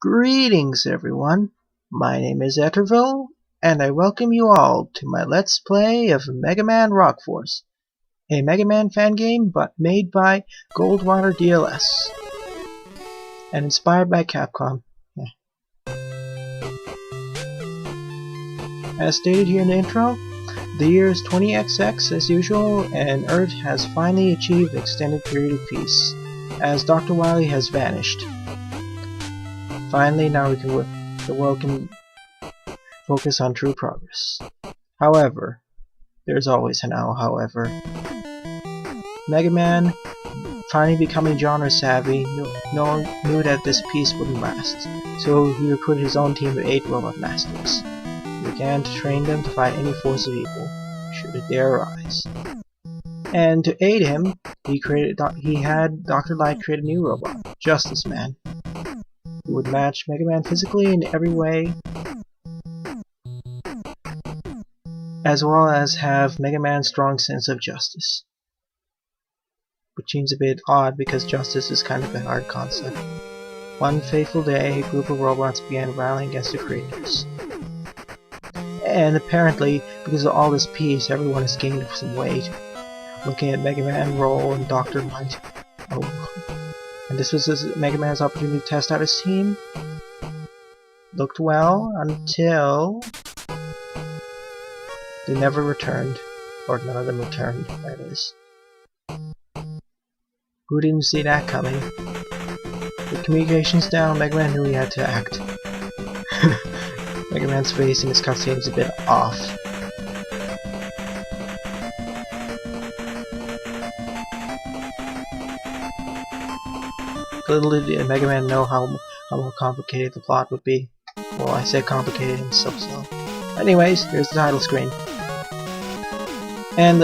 Greetings everyone, my name is Etterville, and I welcome you all to my Let's Play of Mega Man Rock Force, a Mega Man fan game made by GoldwaterDLS, and inspired by Capcom. As stated here in the intro, the year is 20XX as usual, and Earth has finally achieved extended period of peace, as Dr. Wily has vanished. Finally, now the world can focus on true progress. However, there's always an however. Mega Man, finally becoming genre savvy, knew that this peace wouldn't last, so he recruited his own team of 8 robot masters. He began to train them to fight any force of evil, should it dare arise. And to aid him, he had Dr. Light create a new robot, Justice Man, who would match Mega Man physically in every way, as well as have Mega Man's strong sense of justice. Which seems a bit odd because justice is kind of a hard concept. One fateful day, a group of robots began rallying against the creators. And apparently, because of all this peace, everyone has gained some weight. Looking at Mega Man, Roll, and Dr. Light. And this was Mega Man's opportunity to test out his team. Looked well until they never returned. Or none of them returned, that is. Who didn't see that coming? With communications down, Mega Man knew he had to act. Mega Man's face in his cutscene is a bit off. Little did Mega Man know how more complicated the plot would be. Well, I say complicated and so. Anyways, here's the title screen. And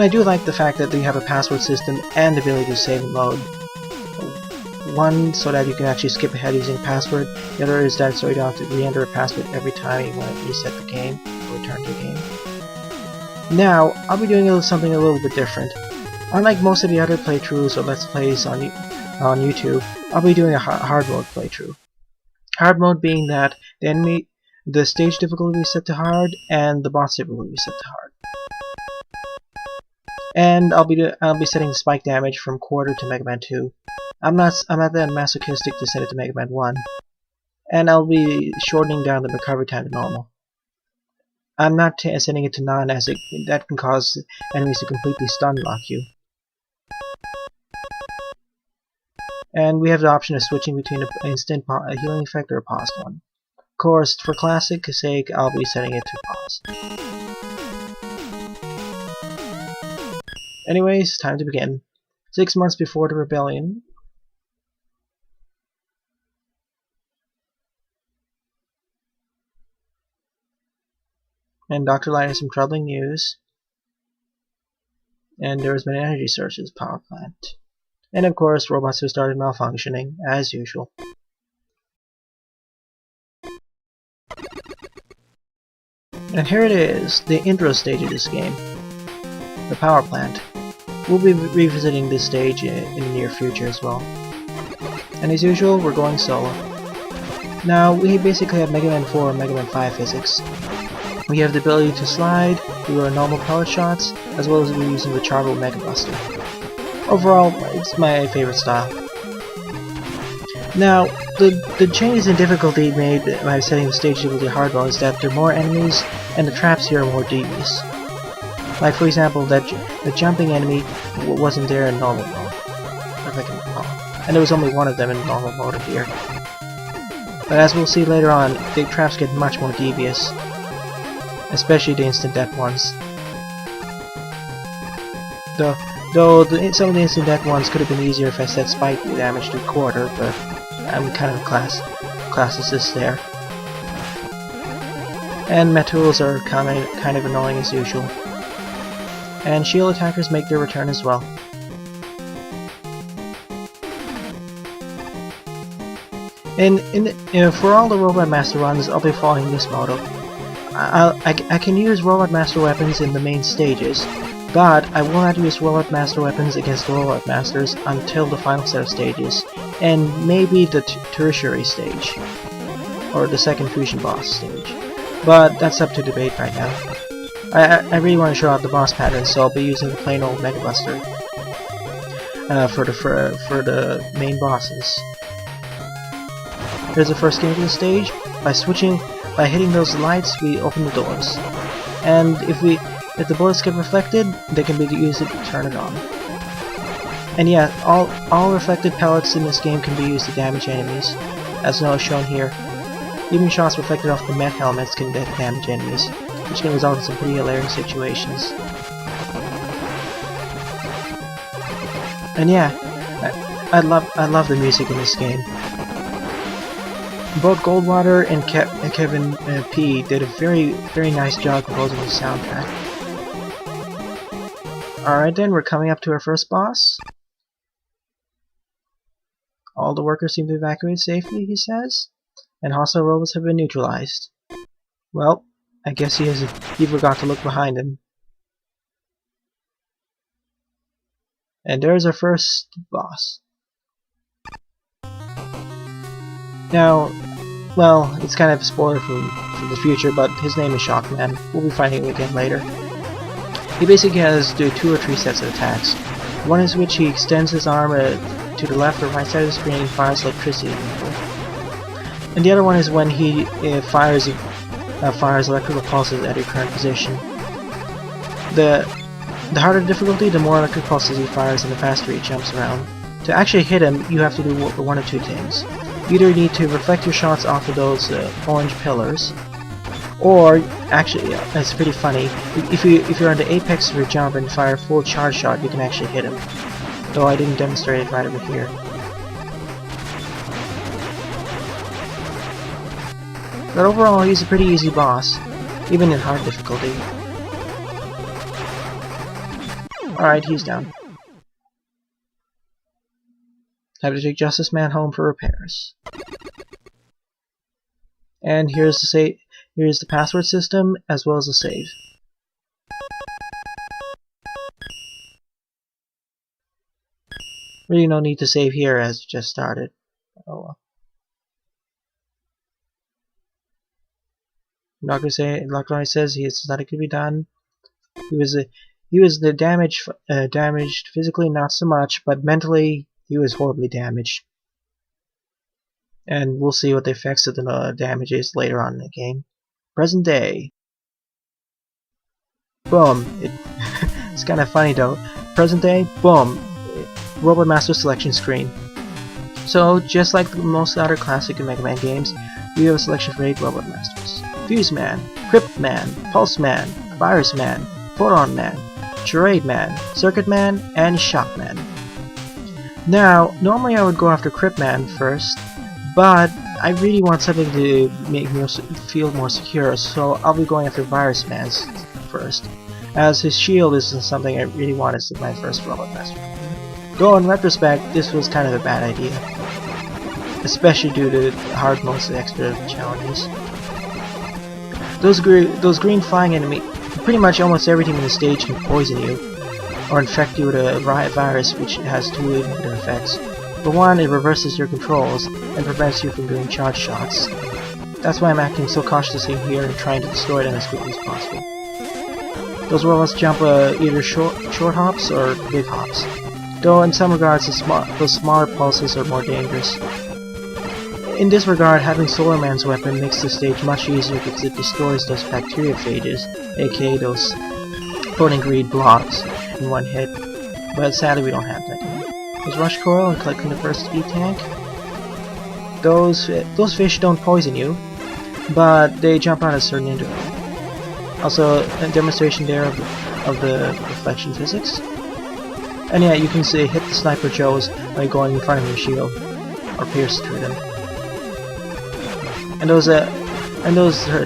I do like the fact that they have a password system and the ability to save and load. One so that you can actually skip ahead using a password. The other is that so you don't have to re-enter a password every time you want to reset the game or return to the game. Now, I'll be doing something a little bit different. Unlike most of the other playthroughs or Let's Plays on YouTube, I'll be doing a hard mode playthrough. Hard mode being that the stage difficulty will be set to hard and the boss difficulty will be set to hard. And I'll be setting the spike damage from quarter to Mega Man 2. I'm not that masochistic to set it to Mega Man 1. And I'll be shortening down the recovery time to normal. I'm not setting it to none, as that can cause enemies to completely stun lock you. And we have the option of switching between an instant healing effect or a paused one. Of course, for classic sake, I'll be setting it to pause. Anyways, time to begin. 6 months before the rebellion. And Dr. Light has some troubling news. And there has been an energy surge at the power plant. And of course, robots have started malfunctioning, as usual. And here it is, the intro stage of this game. The power plant. We'll be revisiting this stage in the near future as well. And as usual, we're going solo. Now, we basically have Mega Man 4 and Mega Man 5 physics. We have the ability to slide, do our normal pellet shots, as well as we're using the Charvel Mega Buster. Overall, it's my favorite style. Now, the changes in difficulty made by setting the stage difficulty hard mode is that there are more enemies, and the traps here are more devious. Like, for example, the jumping enemy wasn't there in normal mode, if I can recall. And there was only one of them in normal mode here. But as we'll see later on, the traps get much more devious, especially the instant death ones. Though some of the instant death ones could have been easier if I set spike damage to quarter, but I'm kind of classicist there. And Metals are kind of annoying as usual. And shield attackers make their return as well. For all the Robot Master runs, I'll be following this motto. I can use Robot Master weapons in the main stages, but I will not use Robot Master weapons against Robot Masters until the final set of stages, and maybe the tertiary stage, or the second fusion boss stage. But that's up to debate right now. I really want to show out the boss patterns, so I'll be using the plain old Mega Buster for the main bosses. Here's the first game of the stage. By hitting those lights, we open the doors, and if the bullets get reflected, they can be used to turn it on. And yeah, all reflected pellets in this game can be used to damage enemies, as shown here. Even shots reflected off the met helmets can damage enemies, which can result in some pretty hilarious situations. And yeah, I love the music in this game. Both Goldwater and Kevin P did a very nice job composing the soundtrack. Alright then, we're coming up to our first boss. All the workers seem to evacuate safely, he says, and hostile robots have been neutralized. Well, I guess he forgot to look behind him. And there's our first boss. Now, well, it's kind of a spoiler from the future, but his name is Shockman. We'll be fighting him again later. He basically has to do 2 or 3 sets of attacks. One is which he extends his arm to the left or right side of the screen and fires electricity at people. And the other one is when he fires electrical pulses at your current position. The harder the difficulty, the more electric pulses he fires and the faster he jumps around. To actually hit him, you have to do one of 2 things. You either need to reflect your shots off of those orange pillars, or actually, it's pretty funny. If you're on the apex of your jump and fire a full charge shot, you can actually hit him. Though I didn't demonstrate it right over here. But overall, he's a pretty easy boss, even in hard difficulty. Alright, he's down. Have to take Justice Man home for repairs. And here's the password system as well as the save. Really no need to save here as it just started. Oh well. Doctor says it's nothing to be done. He was damaged physically, not so much, but mentally he was horribly damaged. And we'll see what the effects of the damage is later on in the game. Present day. Boom. It's kind of funny though. Present day. Boom. Robot Master selection screen. So just like most other classic Mega Man games, we have a selection for 8 Robot Masters: Fuse Man, Crypt Man, Pulse Man, Virus Man, Photon Man, Charade Man, Circuit Man, and Shock Man. Now, normally I would go after Crypt Man first, but I really want something to make me feel more secure, so I'll be going after Virus Man first, as his shield isn't something I really want as my first Robot Master. Though in retrospect, this was kind of a bad idea, especially due to hard modes and extra challenges. Those green flying enemy, pretty much almost everything in the stage can poison you, or infect you with a virus, which has 2 negative effects. For one, it reverses your controls and prevents you from doing charge shots. That's why I'm acting so cautiously here and trying to destroy them as quickly as possible. Those robots jump either short hops or big hops, though in some regards those smaller pulses are more dangerous. In this regard, having Solar Man's weapon makes the stage much easier because it destroys those bacteriophages, aka those floating greed blobs, in one hit, but sadly we don't have that yet. There's Rush Coil and collecting the first E-Tank. Those fish don't poison you, but they jump out at a certain interval. Also, a demonstration there of the reflection physics. And yeah, you can see hit the Sniper Joes by going in front of your shield, or pierce through them. And those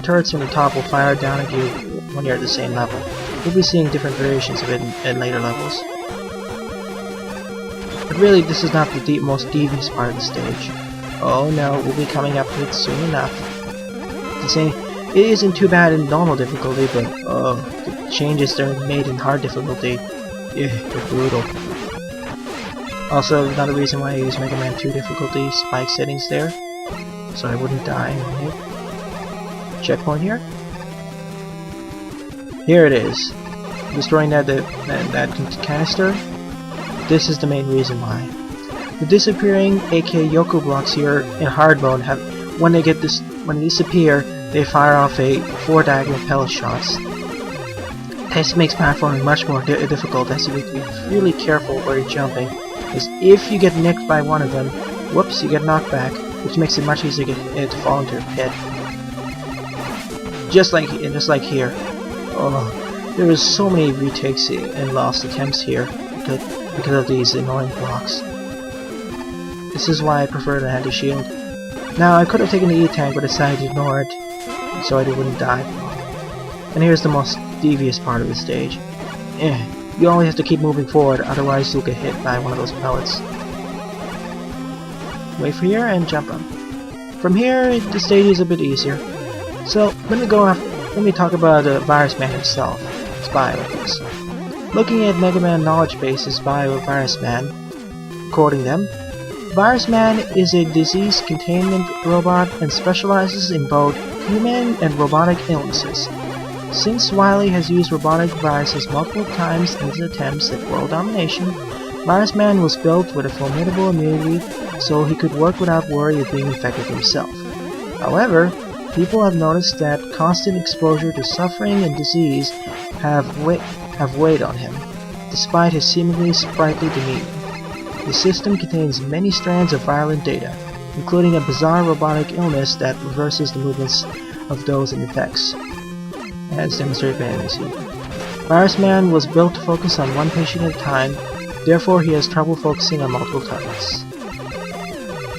turrets from the top will fire down at you when you're at the same level. You'll be seeing different variations of it in later levels. But really, this is not the most devious part of the stage. Oh no, we'll be coming up to it soon enough. It isn't too bad in normal difficulty, but oh, the changes that are made in hard difficulty, they're brutal. Also, another reason why I use Mega Man 2 difficulty spike settings there, so I wouldn't die. Checkpoint here. Here it is. Destroying that canister. This is the main reason why. The disappearing AK Yoku blocks here in hard mode have, when they disappear, they fire off 4 diagonal pellet shots. This makes platforming much more difficult, as you need to be really careful where you're jumping, because if you get nicked by one of them, whoops, you get knocked back, which makes it much easier to fall into a pit. Just like here. Oh, there is so many retakes and lost attempts here because of these annoying blocks. This is why I prefer the anti-shield. Now, I could have taken the E-tank, but decided to ignore it, so I wouldn't die. And here's the most devious part of the stage. You always have to keep moving forward, otherwise you'll get hit by one of those pellets. Wait for here and jump up. From here, the stage is a bit easier. So let me talk about Virus Man himself, his bioweapons. Looking at Mega Man knowledge bases bio Virus Man, quoting them, Virus Man is a disease containment robot and specializes in both human and robotic illnesses. Since Wily has used robotic viruses multiple times in his attempts at world domination, Virus Man was built with a formidable immunity so he could work without worry of being infected himself. However, people have noticed that constant exposure to suffering and disease have weighed on him, despite his seemingly sprightly demeanor. The system contains many strands of violent data, including a bizarre robotic illness that reverses the movements of those it infects, as demonstrated by enemies here. Virus Man was built to focus on one patient at a time, therefore he has trouble focusing on multiple targets.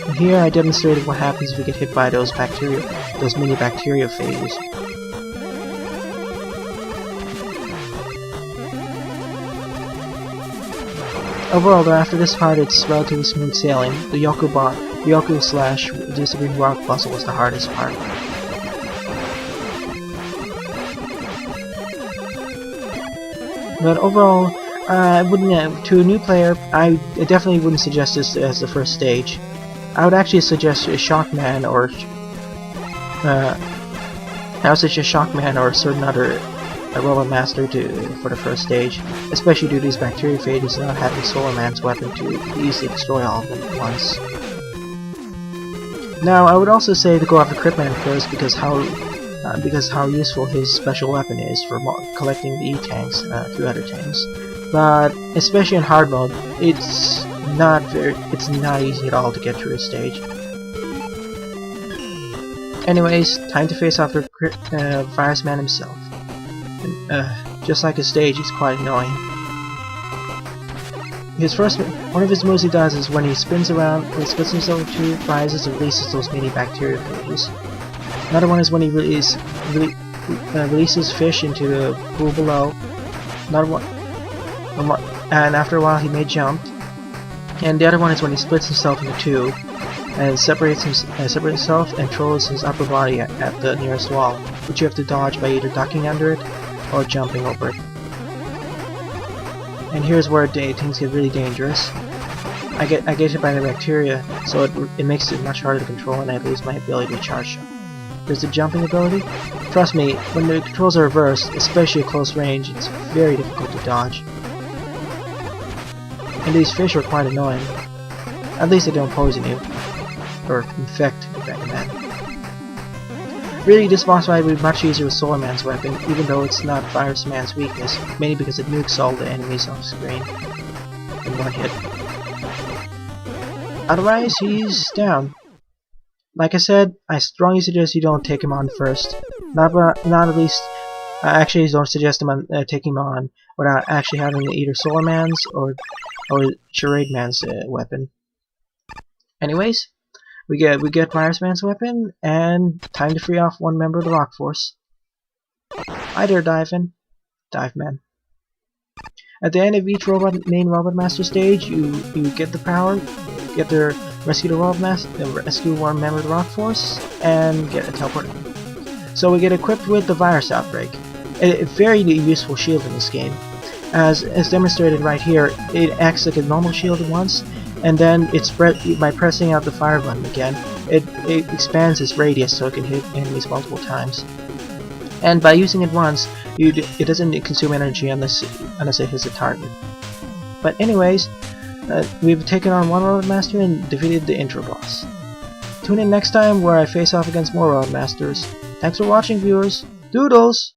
And here I demonstrated what happens if you get hit by those mini bacteriophages. Overall though, after this part it's relatively smooth sailing. The Yoku slash disappearing rock puzzle was the hardest part. But overall, I wouldn't, to a new player, I definitely wouldn't suggest this as the first stage. I would actually suggest a Shockman or a certain other Robot Master for the first stage, especially due to these bacteriophages not having Solar Man's weapon to easily destroy all of them at once. Now, I would also say to go after Cryptman first because how useful his special weapon is for collecting the E-tanks through other tanks. But especially in hard mode, it's not easy at all to get through a stage. Anyways, time to face off with Virus Man himself. And, just like his stage, he's quite annoying. One of his moves he does is when he spins around, he splits himself into two, rises and releases those mini bacteriophages. Another one is when he releases fish into the pool below. Another one, and after a while he may jump. And the other one is when he splits himself into two and separates himself and throws his upper body at the nearest wall, which you have to dodge by either ducking under it or jumping over it. And here's where things get really dangerous. I get hit by the bacteria, so it makes it much harder to control, and I lose my ability to charge them. There's the jumping ability. Trust me, when the controls are reversed, especially at close range, it's very difficult to dodge. And these fish are quite annoying. At least they don't poison you, or infect, if I can. Really, this boss fight would be much easier with Solar Man's weapon, even though it's not Virus Man's weakness, mainly because it nukes all the enemies off screen in one hit. Otherwise, he's down. Like I said, I strongly suggest you don't take him on first. I actually don't suggest taking him on without actually having either Solar Man's or Charade Man's weapon. Anyways, we get Virus Man's weapon, and time to free off one member of the Rock Force. Hi there, Dive Man. At the end of each main Robot Master stage, you get the power, get to rescue one member of the Rock Force, and get a teleport. So we get equipped with the Virus Outbreak, a very useful shield in this game. As demonstrated right here, it acts like a normal shield at once, and then by pressing out the fire button again, it expands its radius so it can hit enemies multiple times. And by using it once, it doesn't consume energy unless it hits a target. But anyways, we've taken on one Road Master and defeated the intro boss. Tune in next time where I face off against more Road Masters. Thanks for watching, viewers. Doodles!